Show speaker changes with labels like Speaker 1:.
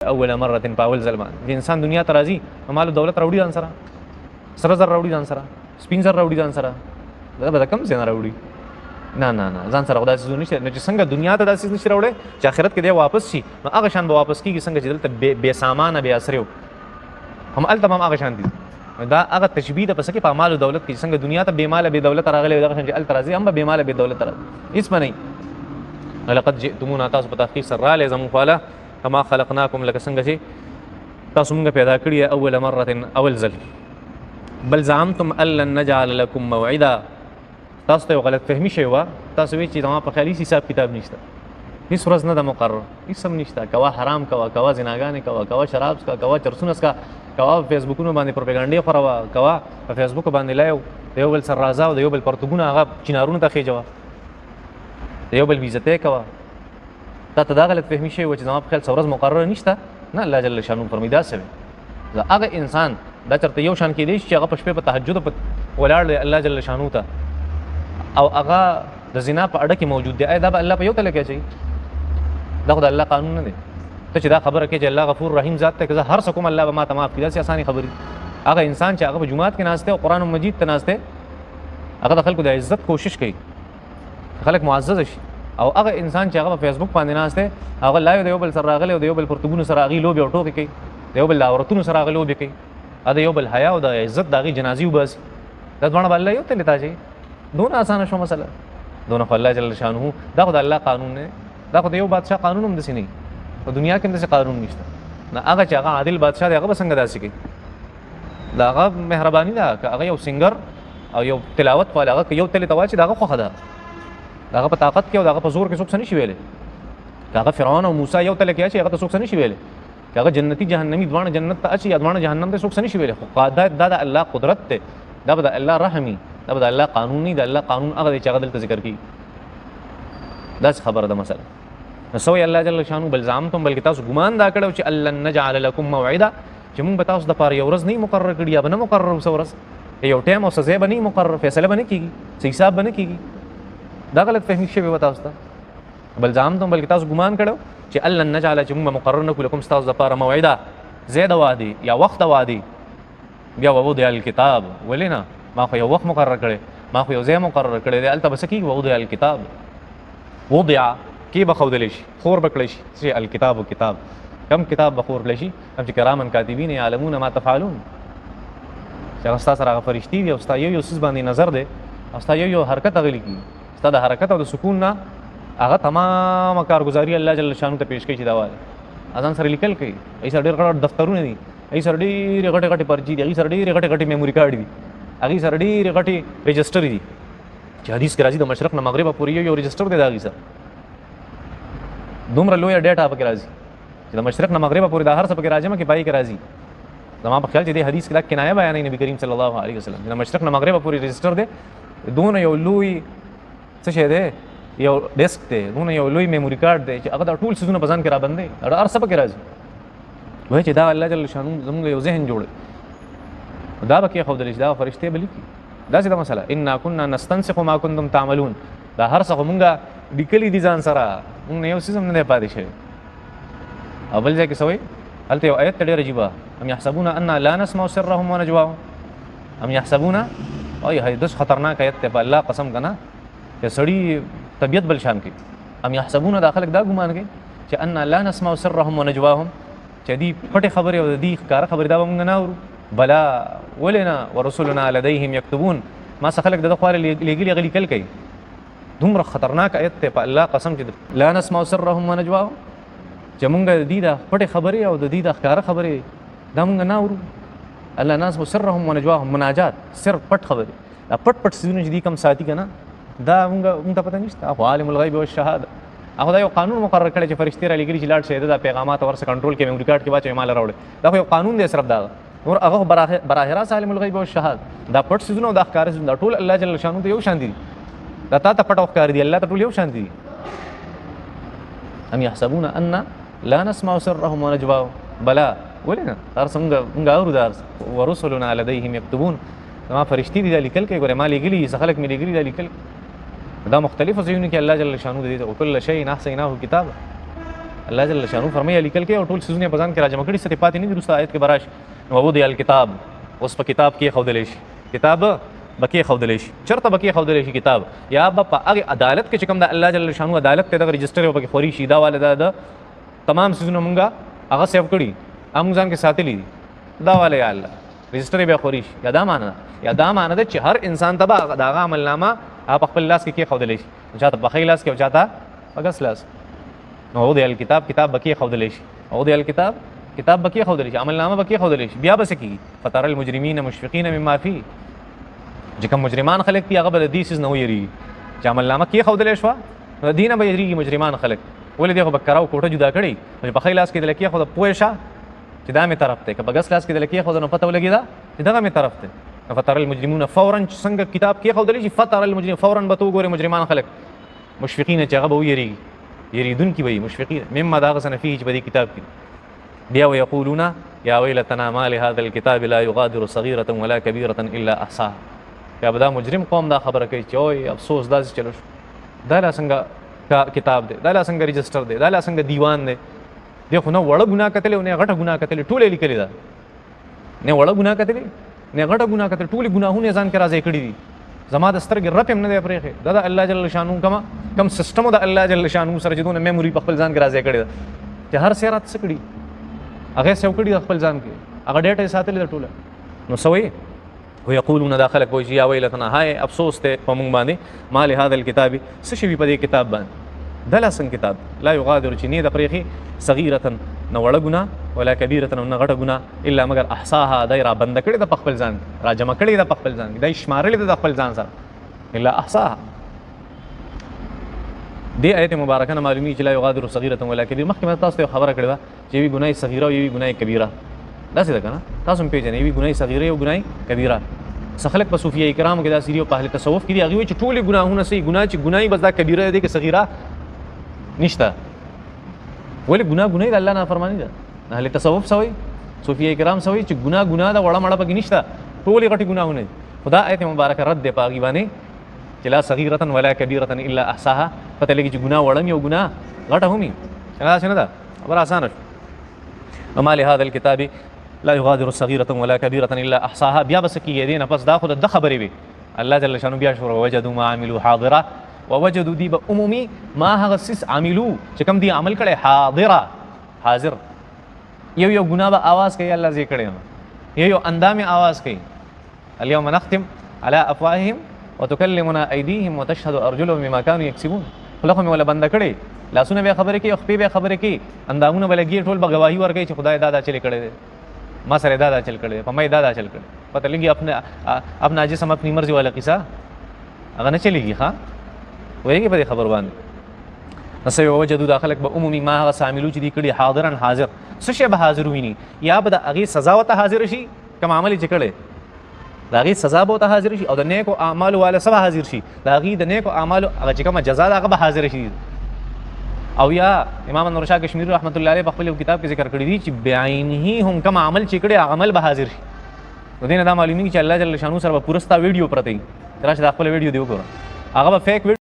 Speaker 1: اول مره په اول ځل باندې انسان دنیا ته راځي مال دولت راوړي ځان سره سره زر راوړي ځان سره سپین زر راوړي ځان سره دا به کم څه نه راوړي نه ځان سره خدای سيزونه نشته چې څنګه دنیا ته داسې نشي راوړي چې آخرت کې دی واپس شي نو هغه شان به واپس کیږي څنګه چې دلته بے سامانه بے اثر هم ال تمام هغه شان دي دا هغه تشبیه د پس کې په مال دولت کې څنګه دنیا ته بے مال بے دولت راغلي دا شان چې ال ترازي هم بے مال بے دولت راغلي هیڅ نه لقد جئتمونا تاسو په تحقیق سره لازم فعلا کما خلقناکم لکه څنګه چې تاسو موږ پیدا کړی اول مره اول ځل بل زعمتم ان نجعل لكم موعدا تاسو ته غلط فهمي شوی و تاسو وی چې دا په خالي حساب کتاب نشته هیڅ ورځ نه د مقرر هیڅ هم نشته کوا حرام کوا زناګانې کوا شراب کوا چرسونس کوا فیسبوکونو باندې پروپاګاندا خوروا کوا په فیسبوک باندې لایو یو بل سر رازا او یو بل پرتګونه هغه چینارونو ته خېجوا یو بل بیزته کوا ته دا غلط فهمي شوی و چې دا په خل څورز مقرر نشته نه الله جل شانو فرمیدا سوي دا هغه انسان دا چرته یو شان کې دی چې هغه په شپه په تهجد په ولاړ الله جل شانو ته او هغه د زنا په اړه کې موجود دی دا به الله په یو تل کې چي دا خدای الله قانون نه دی ته چې دا خبره کې چې الله غفور رحیم ذات ته که هر څه کوم الله به ما ته معاف کړي دا اسانه خبري هغه انسان چې هغه په جمعات کې ناشته او قران مجید ته ناشته هغه د خلکو د عزت کوشش کوي خلک معزز شي او هغه انسان چې هغه په فیسبوک باندې ناشته هغه لایو د یو بل سره راغلی او د یو بل پرتګونو سره هغه لوبي او ټوکی کوي د یو بل عورتونو سره هغه لوبي کوي دا یو بل حیا او د عزت دغه جنازي وبس دا ځوان الله یو ته لتا شي دون آسان شو مسله دون الله جل شانه دا خدای الله قانون نه دا خدای یو بادشاہ قانون هم دسي نه په دنیا کې دسي قانون نشته نه هغه چې هغه عادل بادشاہ دی هغه څنګه داسي کوي دا هغه مهرباني ده هغه یو سنگر او یو تلاوت والا هغه یو تل تواچی دا هغه خو خدا هغه په طاقت کې او هغه په زور کې څوک نشي ویلې هغه فرعون او موسی یو تل کې چې هغه څوک نشي ویلې هغه جنتی جهنمی دوانه جنت ته اچي دوانه جهنم ته څوک نشي ویلې خو دا الله قدرت ته دا د الله رحمي دا د الله قانون نه د الله قانون هغه چې هغه دلته ذکر کی دا خبره ده مثلا نو الله جل شانو بل زعمتم بلکې تاسو ګمان دا کړو چې الله نجعل لكم موعدا چې موږ به تاسو د پاره یو ورځ نه مقرر کړی یا به نه مقرر وسو ورځ یو ټیم او سزا به نه مقرر فیصله به نه کیږي حساب به نه کیږي دا غلط فهمي شوی و تاسو ته بل زعمتم بلکې تاسو ګمان کړو چې الله نجعل چې موږ مقرر نه کوم تاسو د پاره موعدا زید وادي یا وخت وادي بیا ووضع الكتاب ولنا ما خو یو وخت مقرر کړي ما خو یو ځای مقرر کړي دی البته بس کی وضع الكتاب وضع کی بخودل شي خور بکړي شي چې الكتاب کتاب کم کتاب بخور کړي شي هم چې کرامن کاتبین یعلمون ما تفعلون چې استاد سره فرشتي دی استاد یو سیس باندې نظر دی استاد یو حرکت غلي کی استاد حرکت او د سکون نه هغه تمام کارګزاري الله جل شانو ته پیش کوي چې دا وایي اذان سره لیکل کوي ایسا ډېر غټ دفترونه دي ایسا ډېر غټ پرچی دي ایسا ډېر غټ میموري کارت دي هغه سره ډېر غټي ريجستر دي چې حدیث کې راځي د مشرق نه مغرب پورې یو ريجستر دی دا هغه سره دومره لوی ډیټا پکې راځي چې د مشرق نه مغرب پورې د هر څه پکې راځي مکه پای کې راځي زما په خیال چې د حدیث کې دا کنایه بیان نبی کریم صلی الله علیه وسلم د مشرق نه مغرب پورې ريجستر دی دون یو لوی څه شه دی یو ډیسک دی دون یو لوی میموري کارت دی چې هغه د ټول سيزونه بزن کې را باندې هر څه پکې راځي وای چې دا الله جل شانو زموږ یو ذهن جوړ دا بکې خو دلش دا فرشته بلی کی دا څه دا مسله ان كنا نستنسخ ما كنتم تعملون دا هر څه مونږه لیکلي دي ځان سره مونږ یو سیستم نه پاتې شي اول ځکه سوي هلته یو آیت ډېر عجیبه ام يحسبون ان لا نسمع سرهم ونجواهم ام يحسبون او هي داس خطرناک آیت ته الله قسم کنا چې سړی طبيعت بل شان کی ام يحسبون داخلك دا ګمان کوي چې ان لا نسمع سرهم ونجواهم چې دې پټه خبره او دې ښکار خبره دا مونږ نه اورو بلا ولنا ورسلنا لديهم يكتبون ما سخلك د خوار لګلی غلی کل کوي دومره خطرناک آیت ته په الله قسم چې لا نسمع سرهم ونجواهم چې مونږ دې د پټه خبره او د دې د ښکار خبره دا مونږ نه اورو الله نسمع سرهم ونجواهم مناجات سر پټ خبره دا پټ سيزونه چې دې کم ساتي کنه دا مونږ ته پته نشته او عالم الغیب او الشهاده هغه دا یو قانون مقرر کړی چې فرشتي را لګري چې لاړ شه دا پیغامات ورسره کنټرول کې میموري کارت کې واچي مال راوړي دا یو قانون دی صرف دا اور هغه براه راست عالم الغیب او الشهاده دا پټ سيزونه دا ښکار سيزونه ټول الله جل شانو ته یو شان دي دا تا ته پټ ښکار دي الله ته ټول یو شان دي ام يحسبون ان لا نسمع سرهم ونجواهم بلا ولنا ارسمږه اورو دار ورسلنا لديهم يكتبون ما فرشتي دي لیکل کې ګوره ما لګلي خلک مې لګلي دا لیکل دا مختلف ځایونه کې الله جل شانو دې او کل شی احسناه کتاب الله جل شانو فرمایي لیکل کې او ټول سيزونه په ځان کې راجمع کړي ستې پاتې نه دي رسته آیت کې براش وودي الکتاب اوس په کتاب کې خودلې شي کتاب بکی خودلې شي چرته بکی خودلې شي کتاب یا په هغه عدالت کې چې کوم د الله جل شانو عدالت ته د رجستر او په خوري شي دا والدا د تمام سيزونه مونږه هغه سیو کړي هم ځان کې ساتلي دا والے یا الله رجستر به خوري شي یا دا معنا ده چې هر انسان ته دا عمل نامه په خپل لاس کې خودلې شي چاته په خپل لاس کې او چاته په لاس نو د الکتاب کتاب بکی خودلې شي او د الکتاب کتاب بکی خودلې شي عمل نامه بکی خودلې شي بیا بس کی فتر المجرمین مشفقین مما فی چې کوم مجرمان خلق دي هغه به د دې سیز نه ویری چې عمل نامه کی خودلې شو دینه به یریږي مجرمان خلق ولې دغه بکراو کوټه جدا کړي په خپل لاس کې د لکی خود پوه شه چې دا مې طرف ته که بغس لاس کې د لکی خود نو پته ولګی دا چې دغه مې طرف ته فتر المجرمون فورا څنګه کتاب کې خودلې شي فتر المجرمین فورا به تو ګوره مجرمان خلق مشفقین چې هغه به ویریږي یریدون کی وی مشفقین مما دا غسن فيه چې په دې کتاب کې بیا ويقولون یا ویلتنا ما لهذا الكتاب لا يغادر صغيرة ولا كبيرة الا احصاها یا بدا مجرم قوم دا خبره کوي چې اوه افسوس دا چلو دا لا څنګه کتاب دی دا لا څنګه رجستر دی دا لا څنګه دیوان دی دغه نو وړه ګناه کتل او نه غټه ګناه کتل ټول لیکل دا نه وړه ګناه کتل نه غټه ګناه کتل ټول ګناهونه ځان کې راځي کړی دي زما د سترګې رپ هم نه دی پرېخې دا د الله جل شانو کم سیستم د الله جل شانو سره چې دونه میموري په خپل ځان کې راځي کړی چې هر سیرات سکړي هغه سیو کړي خپل ځان کې هغه ډیټا ساتلې د ټوله نو سوي ويقولون داخل کوئی یا ویلتنا هاي افسوس ته په مونږ باندې مال هذا الكتاب څه شي په دې کتاب باندې دلاسن کتاب لا یغادر چې نه د پرېخي صغیرة نو وړه ګناه ولا کبیرة نو غټه ګناه الا مگر احصاها دایره بند کړي د خپل ځان را جمع کړي د خپل ځان د شمارلې د خپل ځان سره الا احصاها دې آیت مبارکه نه معلومی چې لا یغادر صغیرة ولا کبیرة مخکې تاسو ته خبره کړې ده چې وی ګناه صغیره او وی ګناه کبیره دا څه ده کنه تاسو هم پیژنئ وی ګناه صغیره او ګناه کبیره سخلق په صوفیه کرام کې دا سریو په اهل تصوف کې دی هغه چې ټول ګناهونه سي ګناه چې ګناي بس دا کبیره دي کې صغیره نشته ولې ګناه د الله نه فرمانی ده اهل تصوف سوي صوفیه کرام سوي چې ګناه دا وړه مړه پکې نشته ټول غټي ګناهونه خدا آیت مبارکه رد دی پاغي باندې چې لا صغیرة ولا کبیرة الا احصاها پته لګي چې ګناه وړم یو ګناه غټه همي دا څنګه ده خبر آسان وما لهذا الكتاب لا يغادر صغيرة ولا كبيرة الا احصاها بیا بس کې دې نه پس دا خود د خبرې وي الله جل شانو بیا شروع وجدوا ما عملوا حاضرا ووجدوا دی به عمومي ما هغه سس عملو چې کوم دی عمل کړي حاضره حاضر یو ګناه به आवाज کوي الله زی کړي یو اندام आवाज کوي اليوم نختم على افواههم وتكلمنا ايديهم وتشهد ارجلهم بما كانوا يكسبون خلقهم ولا بند کړي لاسونه به خبره کوي خپې به خبره کوي اندامونه بلګي ټول به گواہی ورکوي چې خدای دا چلی کړي ما سره دا چل کړي په مې دا چل کړي پته لګي اپنا جسم اپنی مرضی والا قصہ هغه نه چلیږي ها وایي په خبر باندې نسوي وجدوا داخلك بعمومي ما هغه عاملو چې دی کړي حاضرن حاضر څه شی به حاضر ویني یا به د هغه سزا وته حاضر شي کوم عمل چې کړي د هغه سزا به وته حاضر شي او د نیکو اعمال والا سبا حاضر شي د هغه د نیکو اعمال هغه چې کوم جزاء هغه به حاضر شي او یا امام نور شاه کشمیری رحمت الله علیه په خپل کتاب کې ذکر کړی دی چې بعینه هم کوم عمل چې کړي عمل به حاضر شي نو دینه دا معلومی چې الله جل شانو سره پورستا ویډیو پرته راشه د خپل ویډیو دی وګوره هغه به فیک